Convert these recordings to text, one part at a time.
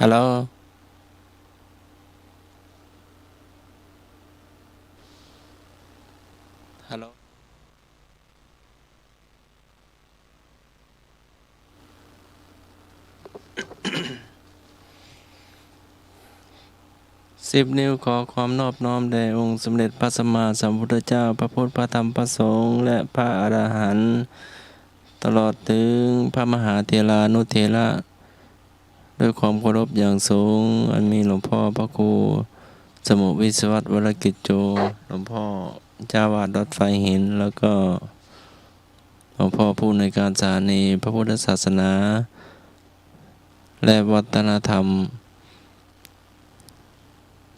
ฮัลโหลฮัลโหล10 นิ้วขอความนอบน้อมแด่องค์สมเด็จพระสัมมาสัมพุทธเจ้าพระพุทธพระธรรมพระสงฆ์และพระอรหันต์ตลอดถึงพระมหาเถรานุเถระด้วยความเคารพอย่างสูงอันมีหลวงพ่อพระครูสมุวิศวัตวรกิจโจหลวงพ่อเจ้าวาดวัดไฟหินแล้วก็หลวงพ่อผู้ในการสถานีพระพุทธศาสนาและวัฒนธรรม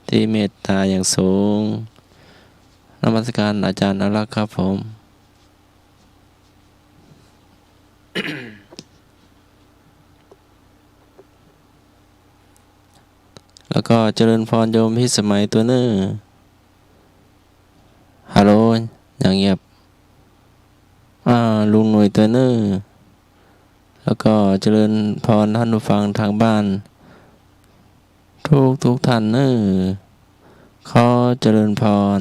ที่เมตตาอย่างสูงนมัสการอาจารย์อารักษ์ครับผม แล้วก็เจริญพรโยมพิสมัยตัวเนื้อฮัลโหลอย่างเงียบลุงหน่วยตัวเนื้อแล้วก็เจริญพรท่านผู้ฟังทางบ้านทุกท่านเนื้อขอเจริญพร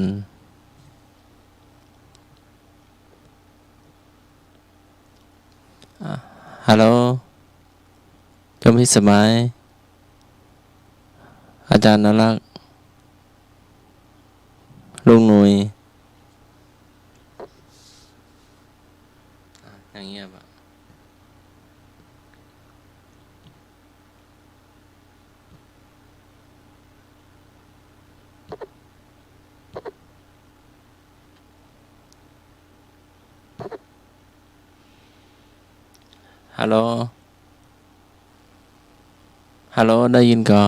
ฮัลโหลโยมพิสมัยอาจารย์นรักษ์ลุงหน่วยอย่างเงียบฮัลโหลฮัลโหลได้ยินก่อน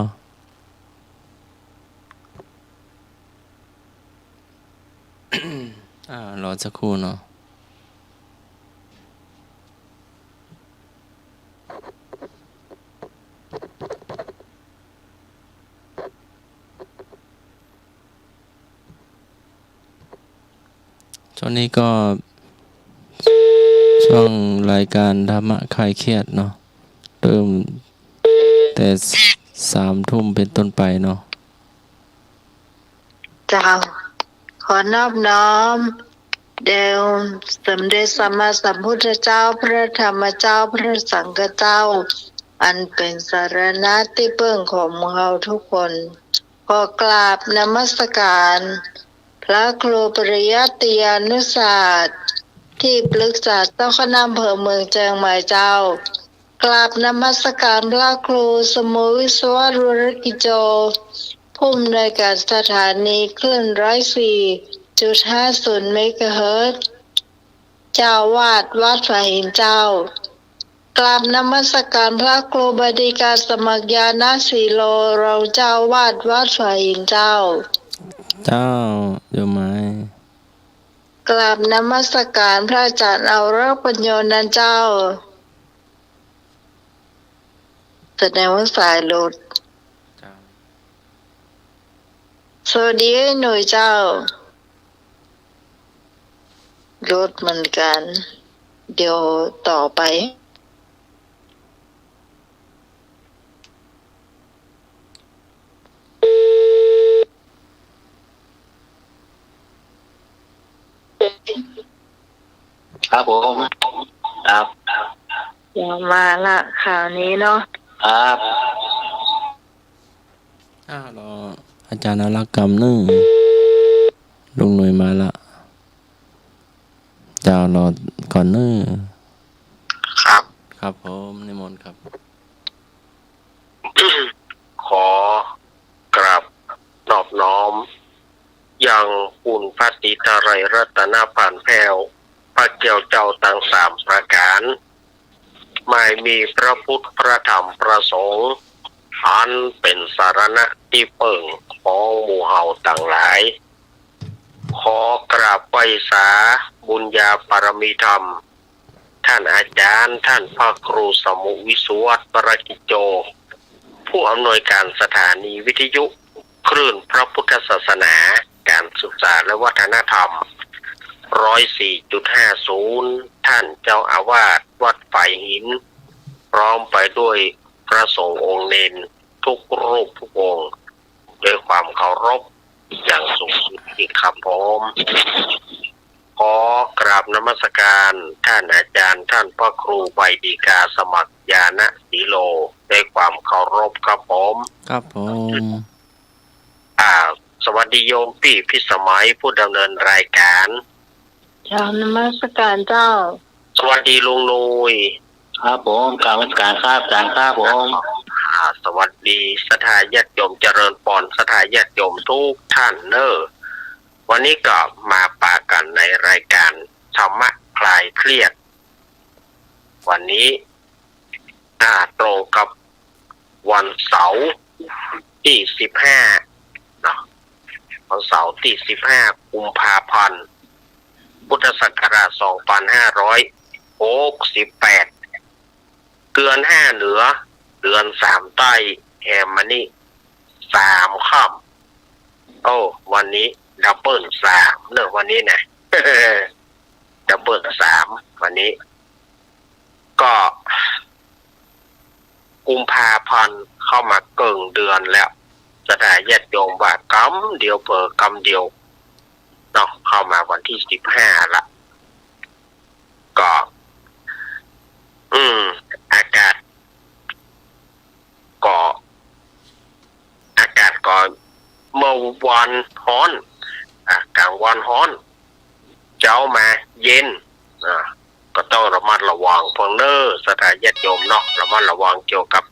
รอสักครู่เนาะช่วงนี้ก็ช่วงรายการธรรมะคลายเครียดเนาะเริ่มแต่3 ทุ่มเป็นต้นไปเนาะเจ้าขอนอบน้อมแด่องค์สมเด็จสัมมาสัมพุทธเจ้าพระธรรมเจ้าพระสังฆเจ้าอันเป็นสรณะที่พึ่งของเราทุกคนขอกราบนมัสการพระครูปริยัติยานุศาสตร์ที่ปรึกษาเจ้าคณะอำเภอเมืองเชียงใหม่เจ้ากราบนมัสการพระครูสมุวิศวรรกิจโจผู้อำนวยการสถานีคลื่น104.50 เมกะเฮิรตซ์เจ้าวาดวัดฝาหินเจ้ากราบนมัสการพระครูบดีกาสมัครญาณสีโลเราเจ้าวาดวัดฝาหินเจ้าโยมไม้กราบนมัสการพระอาจารย์เอารักษ์ปัญโยนันเจ้าแสดงว่าสายหลุดสวัสดีหน่วยเจ้ารถเหมือนกันเดี๋ยวต่อไปครับผมครับเดี๋ยวมาละข่าวนี้เนาะครับรออาจารย์อารักษ์กำนึ่งลุงหน่วยมาละเจ้ารอก่อนนึ่งครับครับผมนิมนต์ครับ ขอกราบนอบน้อมยังคุณพระติตรัยรัตนผ่านแผ้วพระเจ้าเจ้าต่าง3 ประการไม่มีพระพุทธพระธรรมพระสงฆ์อันเป็นสารณะที่เปิ่งของหมู่เฮาต่างหลายขอกราบไหว้สาบุญญาปรมีธรรมท่านอาจารย์ท่านพระครูสมุวิศวัตวรกิจโจผู้อำนวยการสถานีวิทยุคลื่นพระพุทธศาสนาการศึกษาและวัฒนธรรม104.50 ท่านเจ้าอาวาสวัดไฟหินพร้อมไปด้วยพระสงฆ์องค์เณร ทุกรูปทุกองค์ด้วยความเคารพอย่างสูงสุดอีกครับผมขอกราบนมัสการท่านอาจารย์ท่านพระครูใบดีกาสมัครญาณสีโลด้วยความเคารพครับผม ครับผม สวัสดีโยมพี่พิสมัยผู้ดำเนินรายการเจ้านมัสการเจ้าสวัสดีลุงนุยครับผมกราบนมัสการครับอาจารย์ครับผมสวัสดีสถาญาติโยมเจริญพรสถาญาติโยมทุกท่านเนอะวันนี้ก็มาปากันในรายการธรรมะคลายเครียดวันนี้ตรงกับวันเสาร์ที่15เนาะวันเสาร์ที่15กุมภาพันธ์พุทธศักราช2568เดือน5เหนือเดือน3ใต้แฮมมานี่3ค่ำโอ้วันนี้ดับเบิล3เนอะวันนี้นะดับเบิล3วันนี้ก็กุมภาพันธ์เข้ามาเกินเดือนแล้วสถานญาติโยมว่ากำเดียวเปิดกำเดียวเนาะเข้ามาวันที่15ละก็อากาศก็เมื่อวันร้อนกลางวันร้อนเจ้ามาเย็นก็ต้องระมัดระวังพวกเนอสถานญาติโยมเนาะระมัดระวังเกี่ยวกับ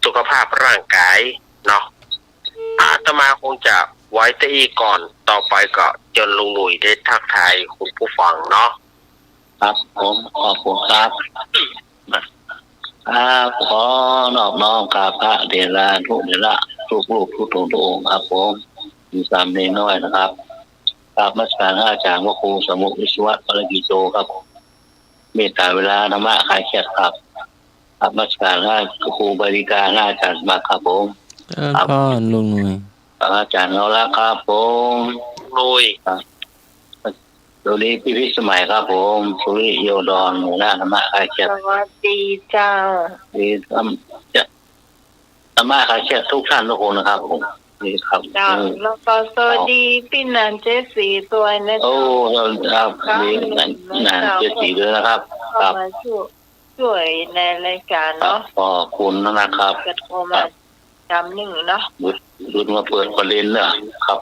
สุขภาพร่างกายเนาะอาตมาคงจะไว้แต่อีก่อนต่อไปก็จนลุงหนุ่ยได้ทักทายคุณผู้ฟังเนาะครับผมขอบคุณครับขอนอบน้อมกราบพระเถระทุกเถระทุกรูปทุกองค์ครับผมมีสามเณรน้อยนะครับกราบนมัสการอาจารย์พระครูสมุวิศวะปรกิโจครับเมตตาเวลาธรรมะคลายเครียดครับกราบนมัสการพระครูบริการอาจารย์สมัครครับผมครับลุงหนุ่ยอาจารย์เราละครับผมนุยสวัสดีพี่พิสมัยครับผมสุริโยดรหัวหน้าธรรมะคลายเครียดสวัสดีเจ้าดีธรรมะคลายเครียดทุกท่านทุกคนนะครับผมนี่ครับแล้วก็สวัสดีพี่นันเจสีตัวนะโอ้ครับมีนันเจสีด้วยนะครับครับช่วยในรายการเนาะขอบคุณนะครับกระโทรมาจำหนึ่งเนาะดูมาเปิดประเด็นเนี่ยครับ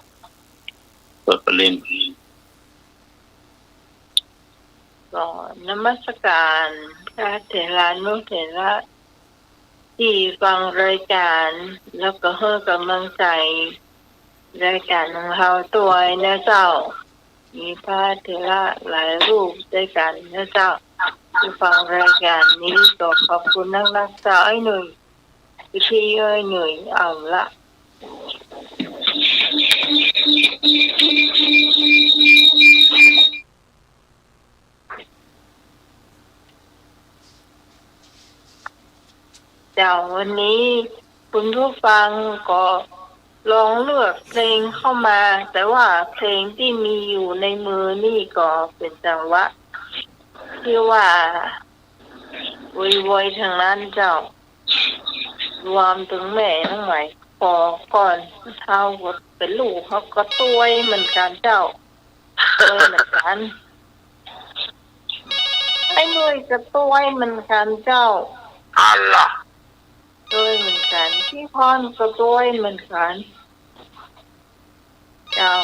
เปิดประเด็นก็นมัสการพระเถระนุเถระที่ฟังรายการแล้วก็ให้กำลังใจรายการของเราตัวนะเจ้ามีพระเถระหลายรูปด้วยกันนะเจ้าที่ฟังรายการนี้ก็ขอบคุณนักเจ้าไอ้หนุ่ยพี่เอ้ยหนุ่ยเอาละวันนี้คุณผู้ฟังก็ลองเลือกเพลงเข้ามาแต่ว่าเพลงที่มีอยู่ในมือนี่ก็เป็นจังหวะที่ว่าวยๆทางนั้นเจ้ารวมถึงแม่ทั้งหลายพอก่อนเท่าก็เป็นลูกเขาก็ต้วยเหมือนกันเจ้าต้วยเหมือนกันไอ้หนุ่ยก็ต้วยเหมือนกันเจ้าAllahด้วยเหมือนกันพี่พรก็ด้วยเหมือนกันเจ้า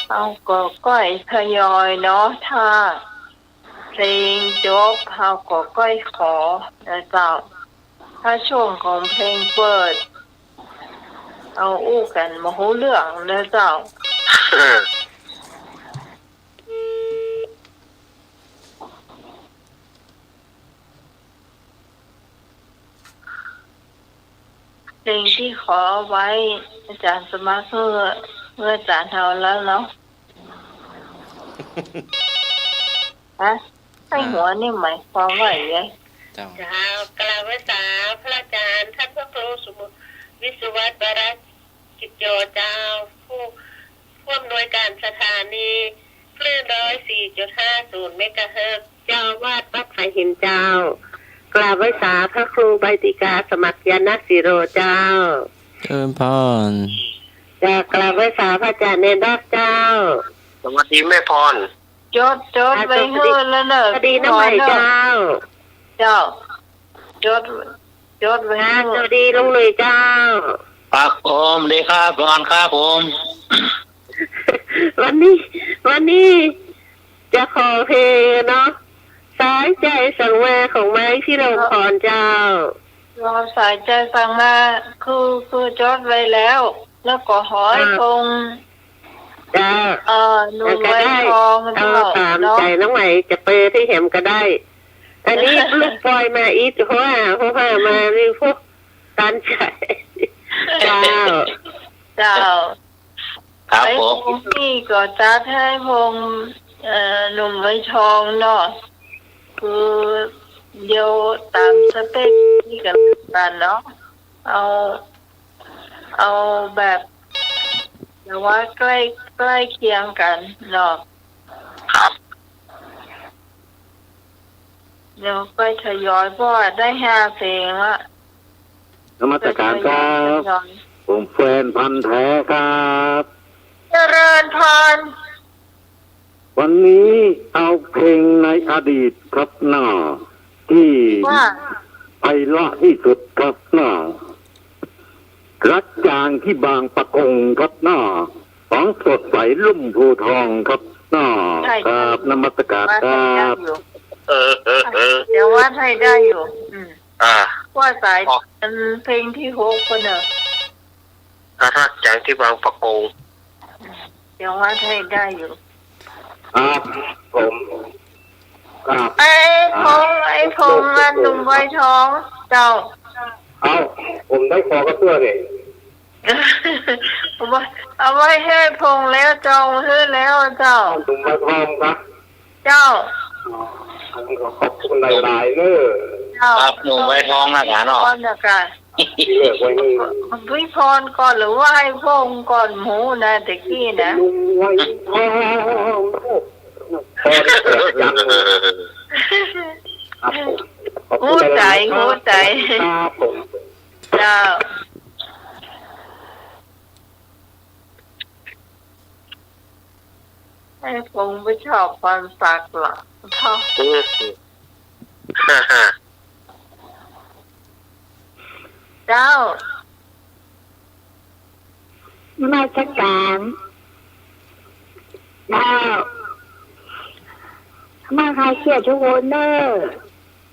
เอาก็ก้อยทยอยเนาะถ้าเพลงจบเอาก็ก้อยขอนะเจ้าถ้าช่วงของเพลงเปิดเอาอู้กันมาหูเรื่องนะเจ้าเพลงที่ขอไว้อาจารย์สมัครเมื่ออาจารย์เท่าแล้วเนาะให้หัวนี่หมายความว่าอย่างไรเจ้ากล่าวภาษาพระอาจารย์ท่านพระครูสมุวิศวะปรกิจโยเจ้าผู้อำนวยการสถานีคลื่น104.50 เมกะเฮิรตซ์ เจ้าวาดวัดไผ่หินเจ้ากราบไหว้สาพระครูใบติกาสมัครยานสิโรเจ้า เชิญพร จะกราบไหว้สาพระอาจารย์เนรรักเจ้า สวัสดีแม่พร จดไปเฮือแล้วเนอะ สวัสดีน้องใหม่เจ้า เจ้าจดไป ค่ะ เฮื ส อ วัสดีลุงหนุ่ยเจ้า ครับผมดีครับก่อนครับผม วันนี้จะขอเพลงเนาะสายใจสังเวชของไม้พี่เราพรเจ้า เราสายใจฟังมาคือจดไว้แล้ว แล้วก็หอยคง เจ้า หนุ่ แล้ว ม ก็ ไว้ ได้ ทอง เอา เจ้า ตาม เนาะ ใจน้องใหม่จะเปย์ที่เห็มก็ได้ อันนี้ลูกปล่อยมาอีกเพราะว่ามาเรียกพวกตันใจเจ้า เจ้า ครับ ไอ้ ผ พ ม งนี่ก็จัดให้พงหนุ่มไว้ทองเนาะคือเดียวตามสเปคที่กันเนาะเอาแบบแต่ว่าใกล้เคียงกันเนาะ ครับ เดี๋ยวไปทยอยเพราะว่าได้5 เพลงละ นมัสการครับผมแฟนพันธ์แท้ครับ เจริญพร วันนี้เอาเพลงในอดีตครับหน้าที่ ว่า ไพเราะที่สุดครับหน้ารักจางที่บางปะกงครับหน้าของสดใสลุ่มภูทองครับหน้าครับนมัสการ ว่า ค ให้ รั ได้ บ อยู่ เออ เดี๋ยวว่าให้ได้อยู่ อ่า ว่าสายเป็นเพลงที่6คนเนอะ รักจังที่บางปะกง เดี๋ยวว่าให้ได้อยู่ ครับผมครับ ไอ้พงอันหนุ่มไว้ทองเจ้า เอาผมได้คอกระเตื้อเนี่ย เอาไว้ให้พงแล้วจองให้แล้วเจ้า ถุงมาทองครับ เจ้า ขอบคุณหลายๆเนอะ เจ้า ครับหนุ่มไว้ทองนะกาเนาะ ก่อนนะกัน ที่เลิกไว้นี่ วิพรก่อนหรือว่าให้พงก่อนหมูนะตะกี้นะ ลุงไว้ทองพอได้เกิดยังครับผมขอบ หู คุณห ใจ ลายๆ หูใจ ครับผม เจ้าให้พงไม่ชอบความสักหรอกเท่า เจ้า มาสักการดาวมาคาเชียร์ทุกคนเนอร์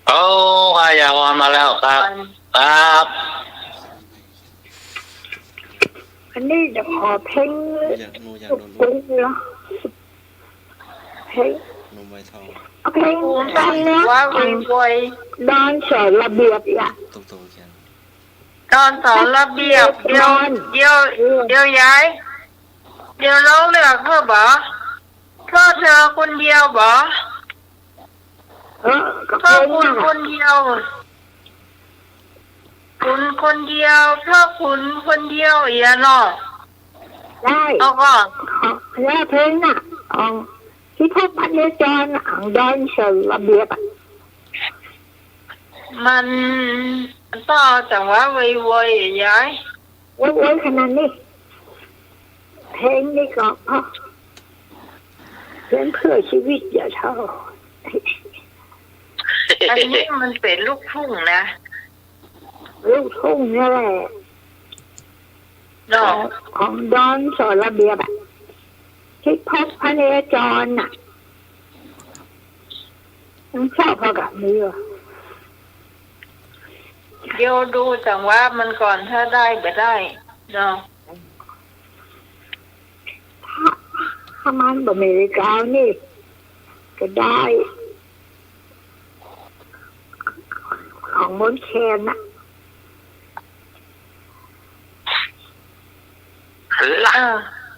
โอ้พายาวอนมาแล้วครับ ครับ วันนี้จะขอเพลง อยากหนูอยาก สุด โดน ปุ้งเหรอเพลง หนูไว้ทอง เอาเพลงกันเนาะ ว่าวิงวอย ดอนสอนระเบียบอ่ะ ตรงๆเขียน ตอนสอนระเบียบเดี๋ยวย้ายเดี๋ยวน้องเลือกเพื่อบ่เพื่อเธอคนเดียวบ่ กับเพ เพื่ ล อง คุณ น่ะ คนเดียวคุณคนเดียวเพื่อคุณคนเดียวอย่าเนาะ ได้ แล้วก็ แล้วเพลงน่ะที่พ่อพันเนจรดอนสอนระเบียบอ่ะ มันต่อจังหวะไวๆย้าย ไว้ขนาดนี้เพลงนี้ก็เพลงเพื่อชีวิตอย่าเท่า อันนี้มันเป็นลูกทุ่งนะ ลูกทุ่งนี่แหละ เนาะ ของดอนสอนระเบียบอะที่พบพระเนจรน่ะมันชอบพอกับนี้วะ เดี๋ยวดูจังหวะมันก่อนถ้าได้ไปได้เนาะ ถ้ามันบะเมริกานี่ ก็ได้ ของมนต์แคนน่ะ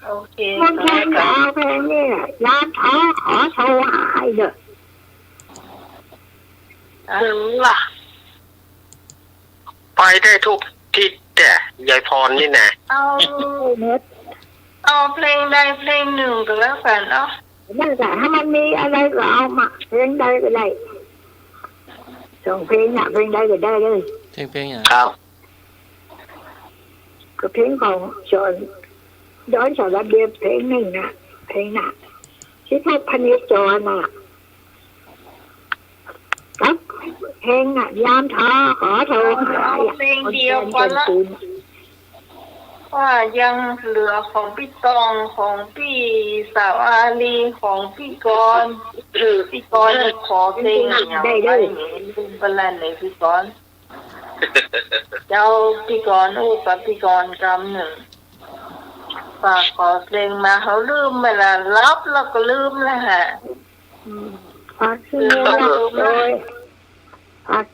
โอเค มนต์แคนก็เอาเพลงนี่ยามท้อขอถวายเด้อ ถึงล่ะ ไปได้ทุกทิศแต่ยายพรนี่นะ เอา เน็ต เอาเพลงใดเพลงหนึ่งก็แล้วกันเนาะ นั่นแหละถ้ามันมีอะไรก็เอามาเพลงใดก็ได้ส่งเพลงน่ะเพลงใดก็ได้เลย เพลงอย่าง ครับ ก็เพลงของชนย้อนสารเบียบเพลงหนึ่งนะเพลงน่ะที่ท่านพเนจรน่ะครับเพลงน่ะยามท้อขอโทรหา เพลงเดียวกันละว่ายังเหลือของพี่ตองของพี่สาวอาลีของพี่กรณ์พี่กรณ์ขอเพลงอย่างไรลืมไปแล้วเลยพี่กรณ์เจ้าพี่กรณ์กับพี่กรณ์กำหนึ่งฝากขอเพลงมาเขาลืมไปละรับแล้วก็ลืมแล้วฮะ ฝากชื่อเลยฝาก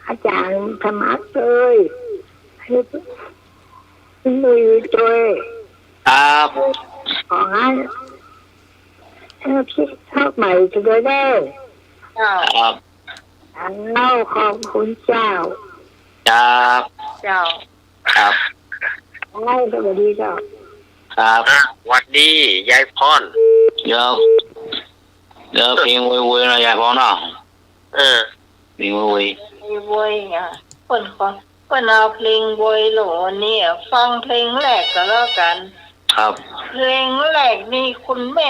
อาจารย์ธรรมะเลยให้มือตัว ครับ ของอันพี่ชอบใหม่จะได้ได้ ครับ อันเล่าขอบคุณเจ้า ครับ เจ้า ครับ ให้สวัสดีเจ้า ครับ หวัดดียายพร เดี๋ยวเพลงวุ้ยๆนะยายพ่อเนาะ เพลงวุ้ย ไอ้บอยอ่ะเปิ่นเอาเพลงบอยโหลนี่ฟังเพลงแรกก็แล้วกัน ครับ เพลงแรกนี่คุณแม่